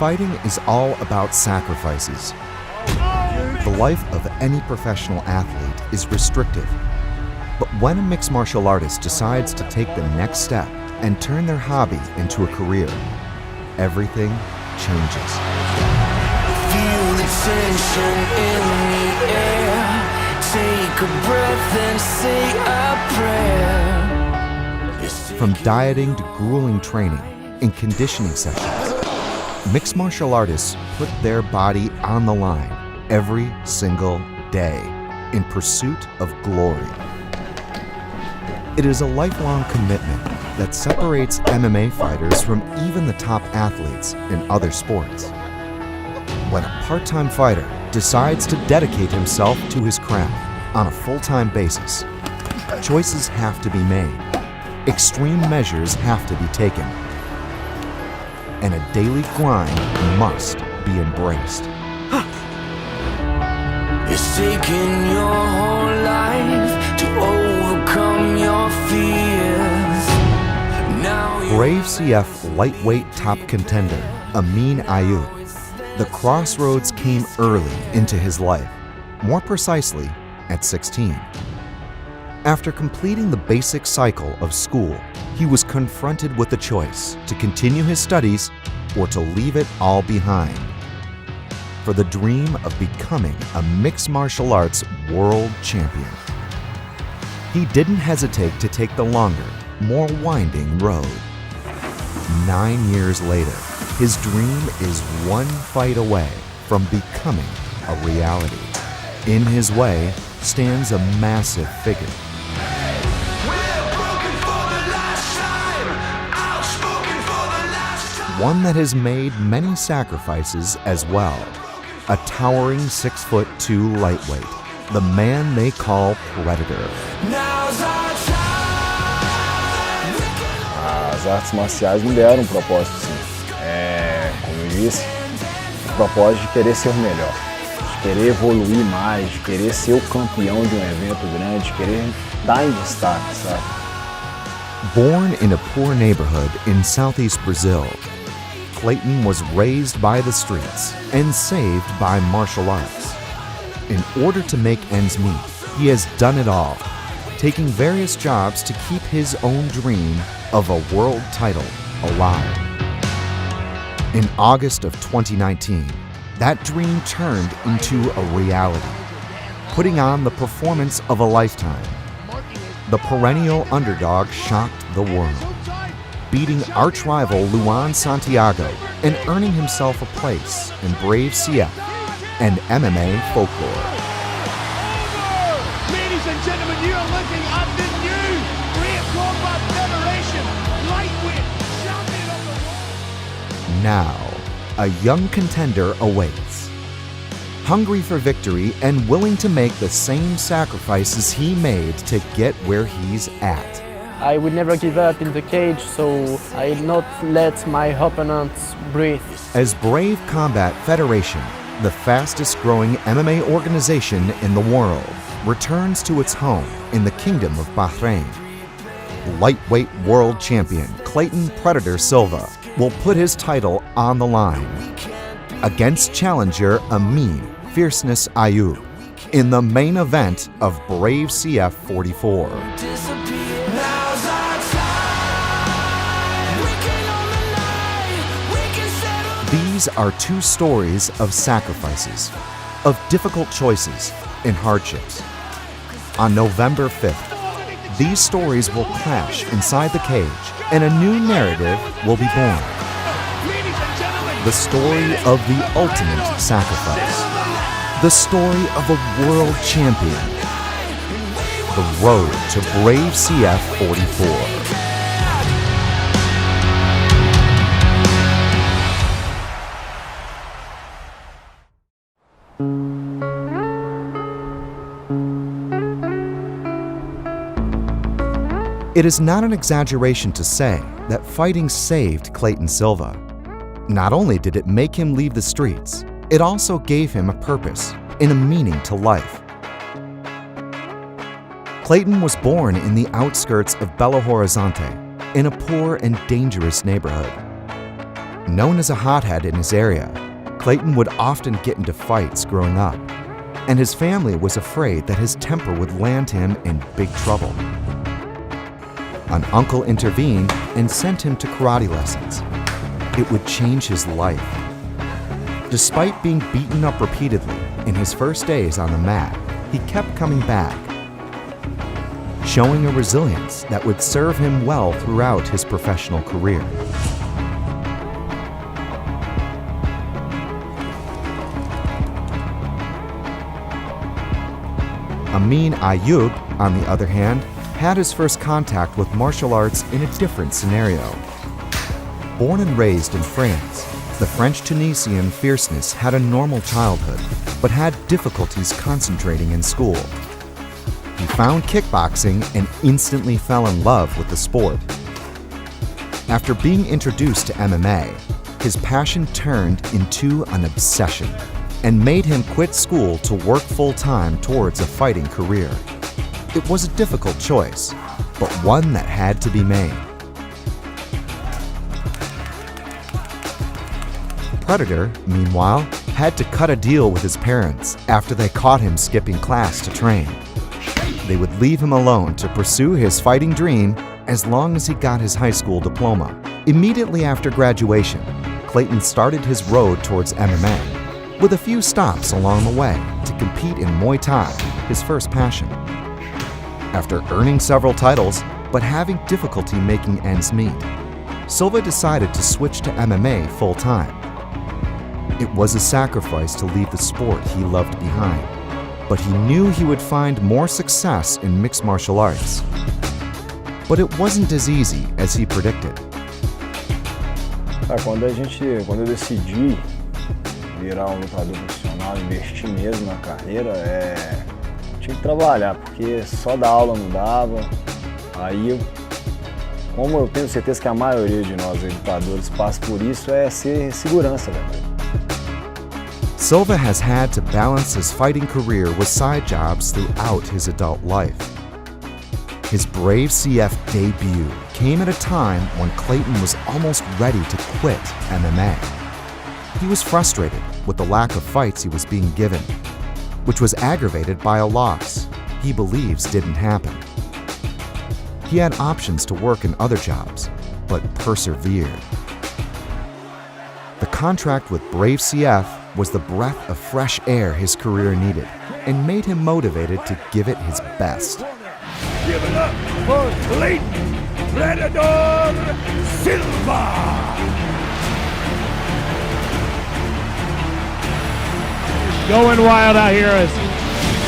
Fighting is all about sacrifices. The life of any professional athlete is restrictive. But when a mixed martial artist decides to take the next step and turn their hobby into a career, everything changes. Feel the tension in the air. Take a breath and say a prayer. From dieting to grueling training and conditioning sessions, mixed martial artists put their body on the line every single day in pursuit of glory. It is a lifelong commitment that separates MMA fighters from even the top athletes in other sports. When a part-time fighter decides to dedicate himself to his craft on a full-time basis, choices have to be made, extreme measures have to be taken, and a daily grind must be embraced. It's taken your whole life to overcome your fears. Brave CF lightweight top contender Amin Ayoub. The crossroads came early into his life, more precisely at 16. After completing the basic cycle of school, he was confronted with the choice to continue his studies or to leave it all behind for the dream of becoming a mixed martial arts world champion. He didn't hesitate to take the longer, more winding road. 9 years later, his dream is one fight away from becoming a reality. In his way stands a massive figure. One that has made many sacrifices as well. A towering 6'2" lightweight, the man they call Predador. As artes marciais me deram um propósito, sim. Como eu disse, o propósito de querer ser o melhor, de querer evoluir mais, de querer ser o campeão de um evento grande, de querer dar em destaque, sabe? Born in a poor neighborhood in southeast Brazil, Clayton was raised by the streets and saved by martial arts. In order to make ends meet, he has done it all, taking various jobs to keep his own dream of a world title alive. In August of 2019, that dream turned into a reality, putting on the performance of a lifetime. The perennial underdog shocked the world, beating arch-rival Luan Santiago and earning himself a place in Brave CF and MMA folklore. Ladies and gentlemen, you are looking at the new Great Combat Federation lightweight champion of the world. Now, a young contender awaits. Hungry for victory and willing to make the same sacrifices he made to get where he's at. I would never give up in the cage, so I not let my opponents breathe. As Brave Combat Federation, the fastest growing MMA organization in the world, returns to its home in the Kingdom of Bahrain, lightweight world champion Clayton Predador Silva will put his title on the line against challenger Amin Fierceness Ayoub in the main event of Brave CF 44. These are two stories of sacrifices, of difficult choices and hardships. On November 5th, these stories will clash inside the cage and a new narrative will be born. The story of the ultimate sacrifice. The story of a world champion. The road to Brave CF 44. It is not an exaggeration to say that fighting saved Clayton Silva. Not only did it make him leave the streets, it also gave him a purpose and a meaning to life. Clayton was born in the outskirts of Belo Horizonte, in a poor and dangerous neighborhood. Known as a hothead in his area, Clayton would often get into fights growing up, and his family was afraid that his temper would land him in big trouble. An uncle intervened and sent him to karate lessons. It would change his life. Despite being beaten up repeatedly in his first days on the mat, he kept coming back, showing a resilience that would serve him well throughout his professional career. Ayoub, on the other hand, had his first contact with martial arts in a different scenario. Born and raised in France, the French-Tunisian fierceness had a normal childhood, but had difficulties concentrating in school. He found kickboxing and instantly fell in love with the sport. After being introduced to MMA, his passion turned into an obsession and made him quit school to work full-time towards a fighting career. It was a difficult choice, but one that had to be made. Predador, meanwhile, had to cut a deal with his parents after they caught him skipping class to train. They would leave him alone to pursue his fighting dream as long as he got his high school diploma. Immediately after graduation, Clayton started his road towards MMA, with a few stops along the way to compete in Muay Thai, his first passion. After earning several titles, but having difficulty making ends meet, Silva decided to switch to MMA full-time. It was a sacrifice to leave the sport he loved behind, but he knew he would find more success in mixed martial arts. But it wasn't as easy as he predicted. Quando eu decidi virar lutador profissional, investir mesmo na carreira, tinha que trabalhar, porque só dar aula não dava. Aí, como eu tenho certeza que a maioria de nós lutadores passa por isso, ser segurança, velho. Silva has had to balance his fighting career with side jobs throughout his adult life. His Brave CF debut came at a time when Clayton was almost ready to quit MMA. He was frustrated with the lack of fights he was being given, which was aggravated by a loss he believes didn't happen. He had options to work in other jobs, but persevered. The contract with Brave CF was the breath of fresh air his career needed and made him motivated to give it his best. Give it up for Clayton Predador Silva! Going wild out here as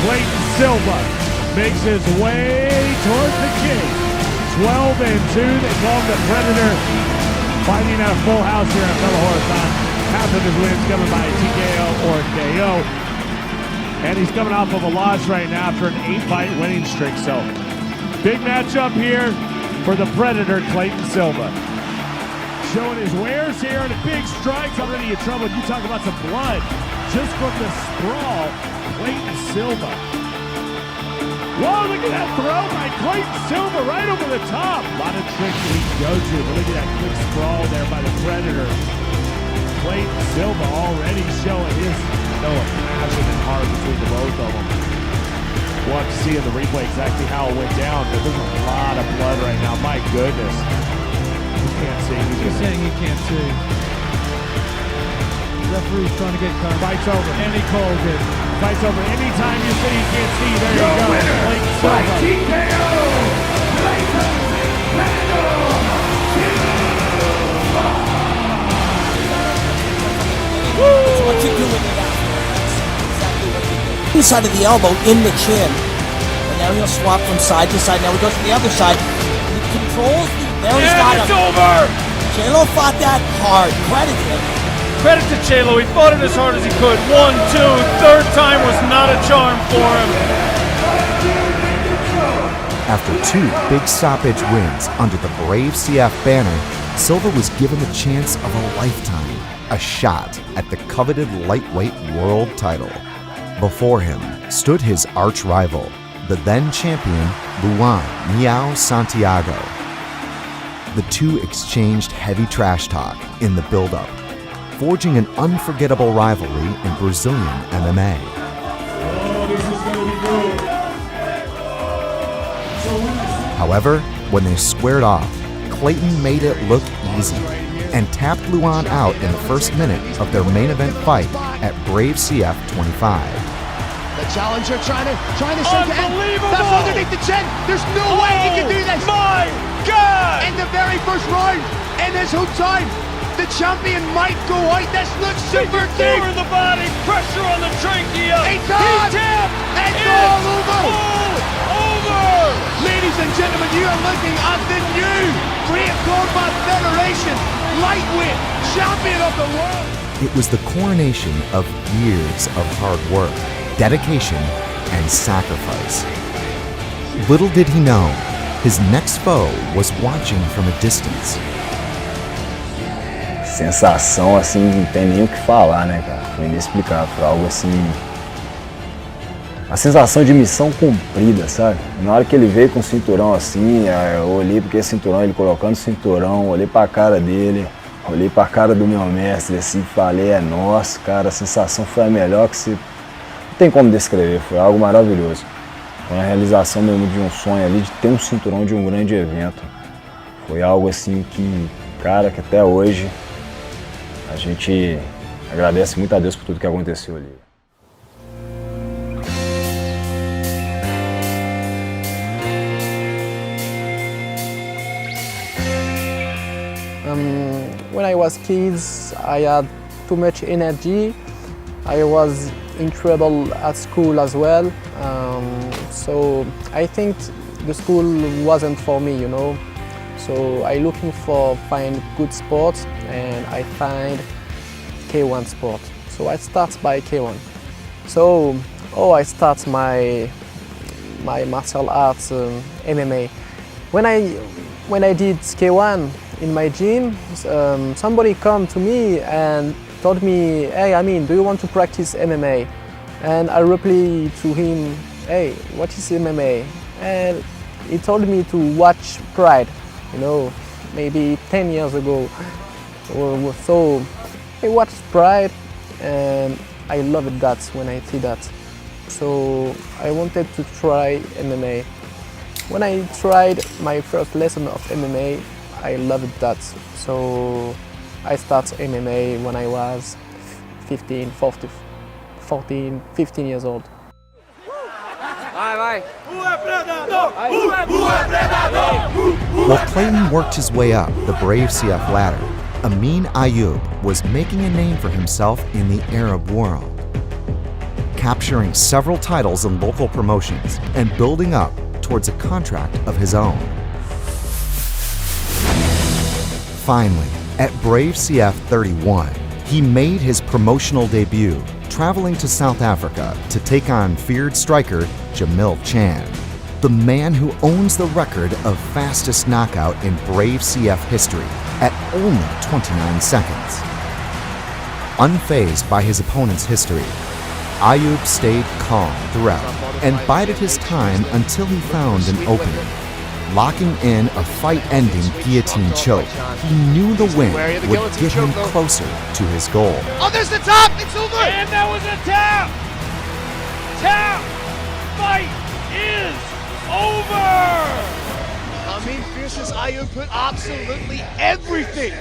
Clayton Silva makes his way towards the cage. 12-2, they call him the Predador. Fighting at a full house here at Belo Horizonte. Half of his wins coming by TKO or KO. And he's coming off of a loss right now after an 8-fight winning streak. So, big matchup here for the Predador, Clayton Silva. Showing his wares here and big strikes already in trouble. You talk about some blood just from the sprawl, Clayton Silva. Whoa, look at that throw by Clayton Silva right over the top. A lot of tricks that he can go to, but look at that quick sprawl there by the Predador. Clayton Silva already showing his passion and heart between the both of them. We'll have to see in the replay exactly how it went down, but there's a lot of blood right now. My goodness. You can't see. He's saying he can't see. The referee's trying to get caught. Fight's over. And he called it. Fight's over. Anytime you say you can't see, there you go. Winner Clayton by Silva. TKO, Clayton Predador Silva. It's what you do when you're down there. That's exactly what you do. Inside of the elbow, in the chin. And now he'll swap from side to side. Now he goes to the other side. He controls the... There he's got him. It's over! Chelo fought that hard. Credit him. Credit to Chelo, he fought it as hard as he could. 1, 2, third time was not a charm for him. After 2 big stoppage wins under the Brave CF banner, Silva was given the chance of a lifetime, a shot at the coveted lightweight world title. Before him stood his arch rival, the then champion Luan Miao Santiago. The two exchanged heavy trash talk in the build-up, forging an unforgettable rivalry in Brazilian MMA. However, when they squared off, Clayton made it look easy and tapped Luan out in the first minute of their main event fight at Brave CF 25. The challenger trying to sink it in. That's underneath the chin. There's no way he can do this. My God! In the very first round, in his own time, the champion might go out. This looks super deep. In the body, pressure on the trachea. He tapped. It's all over. Ladies and gentlemen, you are looking at the new Great Combat Federation lightweight champion of the world. It was the coronation of years of hard work, dedication, and sacrifice. Little did he know, his next foe was watching from a distance. Sensação assim, não tem nem o que falar, né, cara? Foi inexplicável, foi algo assim. A sensação de missão cumprida, sabe? Na hora que ele veio com o cinturão assim, eu olhei porque esse cinturão, ele colocando o cinturão, olhei pra cara dele, olhei pra cara do meu mestre assim, e falei, é nosso, cara, a sensação foi a melhor que se. Não tem como descrever, foi algo maravilhoso. Foi a realização mesmo de um sonho ali, de ter um cinturão de um grande evento. Foi algo assim que, cara, que até hoje a gente agradece muito a Deus por tudo que aconteceu ali. When I was kids, I had too much energy. I was in trouble at school as well. So I think the school wasn't for me, you know. So I looking for find good sports and I find K1 sport. So I start by K1. So I start my martial arts MMA. When I did K1 in my gym, somebody come to me and told me, hey, I mean, do you want to practice MMA? And I replied to him, hey, what is MMA? And he told me to watch Pride, you know, maybe 10 years ago. So I watched Pride and I loved that when I see that. So I wanted to try MMA. When I tried my first lesson of MMA, I loved that. So I started MMA when I was 15 years old. While Clayton worked his way up the Brave CF ladder, Ayoub was making a name for himself in the Arab world, capturing several titles in local promotions and building up towards a contract of his own. Finally, at Brave CF 31, he made his promotional debut, traveling to South Africa to take on feared striker Jamil Chan, the man who owns the record of fastest knockout in Brave CF history at only 29 seconds. Unfazed by his opponent's history, Ayoub stayed calm throughout and bided his time until he found an opening. Locking in a fight-ending guillotine choke, he knew the win would get him closer to his goal. Oh, there's the top! It's over! And that was a tap! Tap! Fight is over! Fierce's Ayoub put absolutely everything!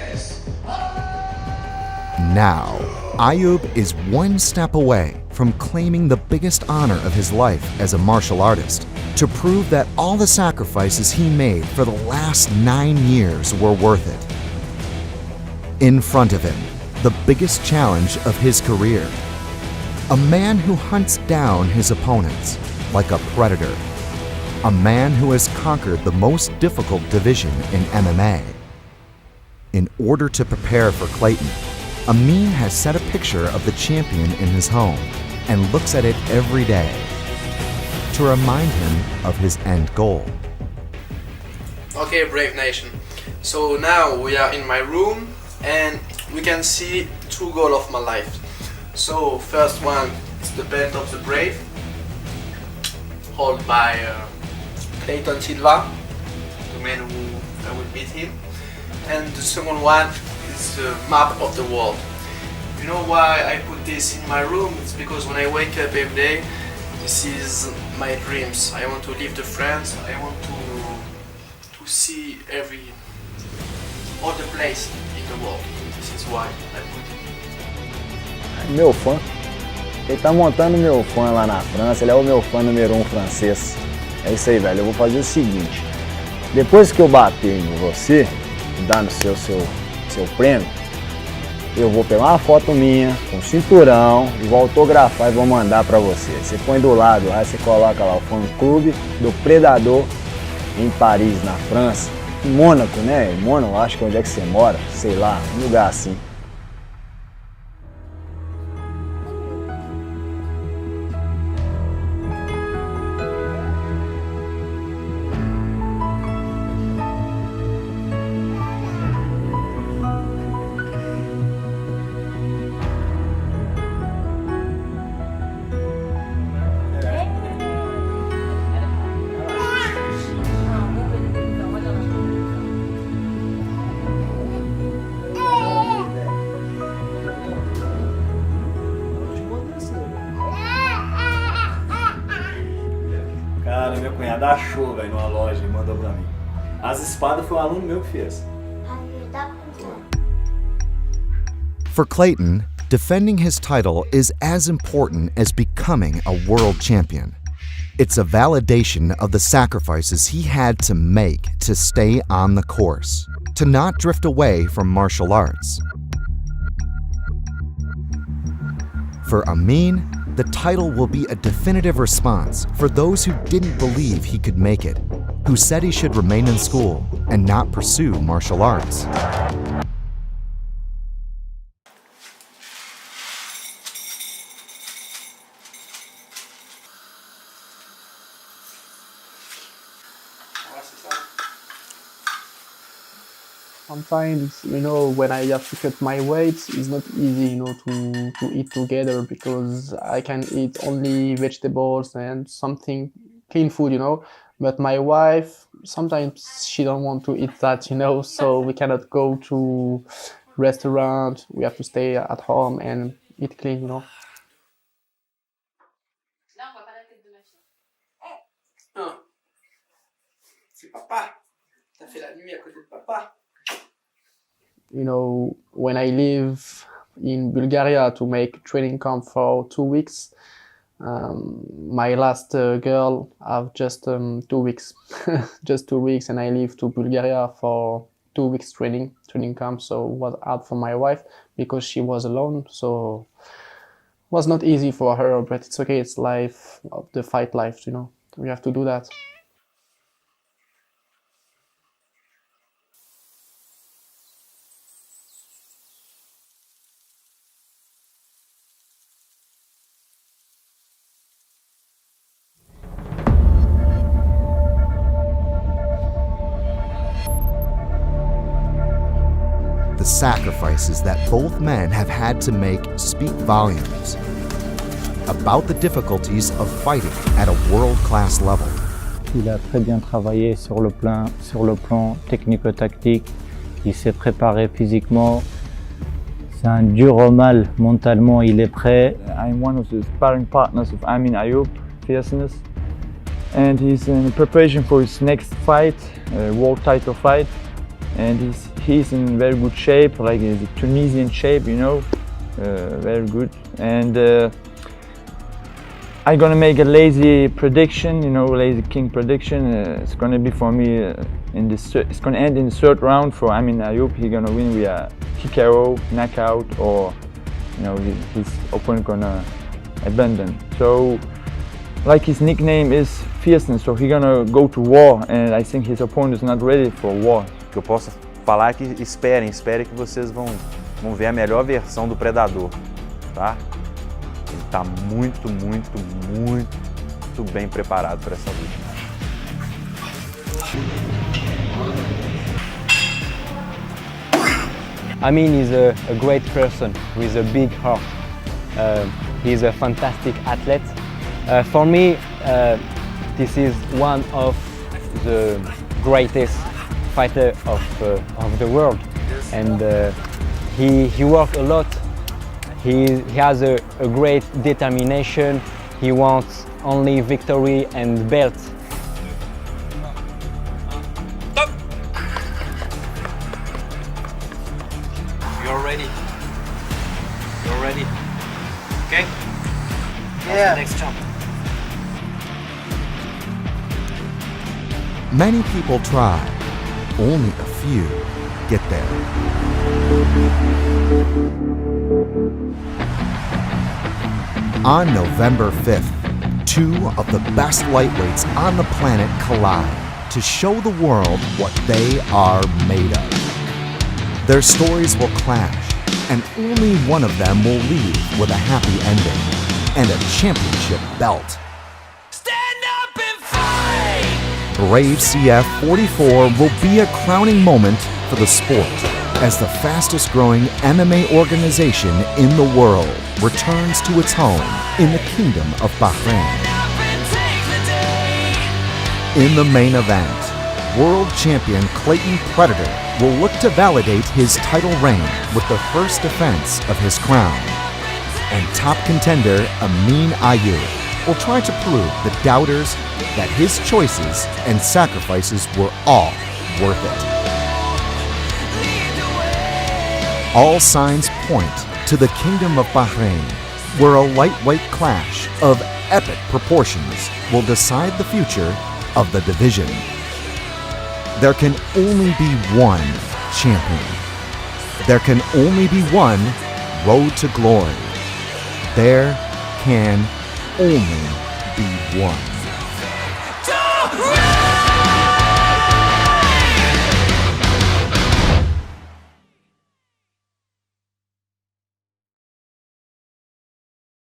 Now, Ayoub is one step away from claiming the biggest honor of his life as a martial artist, to prove that all the sacrifices he made for the last 9 years were worth it. In front of him, the biggest challenge of his career. A man who hunts down his opponents like a predator. A man who has conquered the most difficult division in MMA. In order to prepare for Clayton, Amin has set a picture of the champion in his home and looks at it every day to remind him of his end goal. Okay, Brave Nation. So now we are in my room and we can see 2 goals of my life. So first one is the belt of the Brave, held by Clayton Silva, the man who I will beat him. and the second one is the map of the world. You know why I put this in my room? It's because when I wake up every day, this is my dreams. I want to live the France. I want to see all the place in the world. This is why I put it. Meu fã. Ele tá montando meu fã lá na França, ele é o meu fã número 1 francês. É isso aí, velho. Eu vou fazer o seguinte. Depois que eu bater em você, dar no seu prêmio, eu vou pegar uma foto minha, com um cinturão, e vou autografar e vou mandar pra você. Você põe do lado lá, você coloca lá o fã-clube do Predador em Paris, na França. Em Mônaco, né? Em Mônaco, acho que é onde é que você mora, sei lá, um lugar assim. Cara, meu cunhado achou, velho, numa loja e mandou pra mim. As espadas foi um aluno meu que fez. For Clayton, defending his title is as important as becoming a world champion. It's a validation of the sacrifices he had to make to stay on the course, to not drift away from martial arts. For Amin, the title will be a definitive response for those who didn't believe he could make it, who said he should remain in school and not pursue martial arts. Sometimes, when I have to cut my weight, it's not easy, to eat together because I can eat only vegetables and something clean food, But my wife, sometimes she don't want to eat that, so we cannot go to restaurant. We have to stay at home and eat clean, Non, c'est papa. T'as fait la nuit à côté de papa. When I live in Bulgaria to make training camp for 2 weeks, my last girl have just 2 weeks, just 2 weeks, and I leave to Bulgaria for 2 weeks training camp. So it was hard for my wife because she was alone. So it was not easy for her, but it's okay. It's life, the fight life, We have to do that. The sacrifices that both men have had to make speak volumes about the difficulties of fighting at a world-class level. Il a très bien travaillé sur le plan technico-tactique. Il s'est préparé physiquement. C'est un dur au mal mentalement. Il est prêt. I'm one of the sparring partners of Ayoub, Fierceness, and he's in preparation for his next fight, world title fight. And he's in very good shape, like the Tunisian shape, very good. And I'm gonna make a lazy prediction, lazy king prediction. It's gonna be for me it's gonna end in the third round for Ayoub. He's gonna win with a TKO, knockout, or his opponent gonna abandon. So, like his nickname is Fierceness, so he's gonna go to war, and I think his opponent is not ready for war. Que eu posso falar que esperem que vocês vão ver a melhor versão do Predador, tá? Ele tá muito bem preparado para essa luta. Amin is a great person with a big heart. He's a fantastic athlete. For me, this is one of the greatest fighter of the world, and he worked a lot. He has a great determination. He wants only victory and belt. You're ready. You're ready. Okay? Yeah. Next jump. Many people try, only a few get there. On November 5th, two of the best lightweights on the planet collide to show the world what they are made of. Their stories will clash, and only one of them will leave with a happy ending and a championship belt. Brave CF 44 will be a crowning moment for the sport as the fastest growing MMA organization in the world returns to its home in the Kingdom of Bahrain. In the main event, world champion Clayton Predator will look to validate his title reign with the first defense of his crown. And top contender Ayoub will try to prove the doubters that his choices and sacrifices were all worth it. All signs point to the Kingdom of Bahrain, where a lightweight clash of epic proportions will decide the future of the division. There can only be one champion. There can only be one road to glory. There can only be one.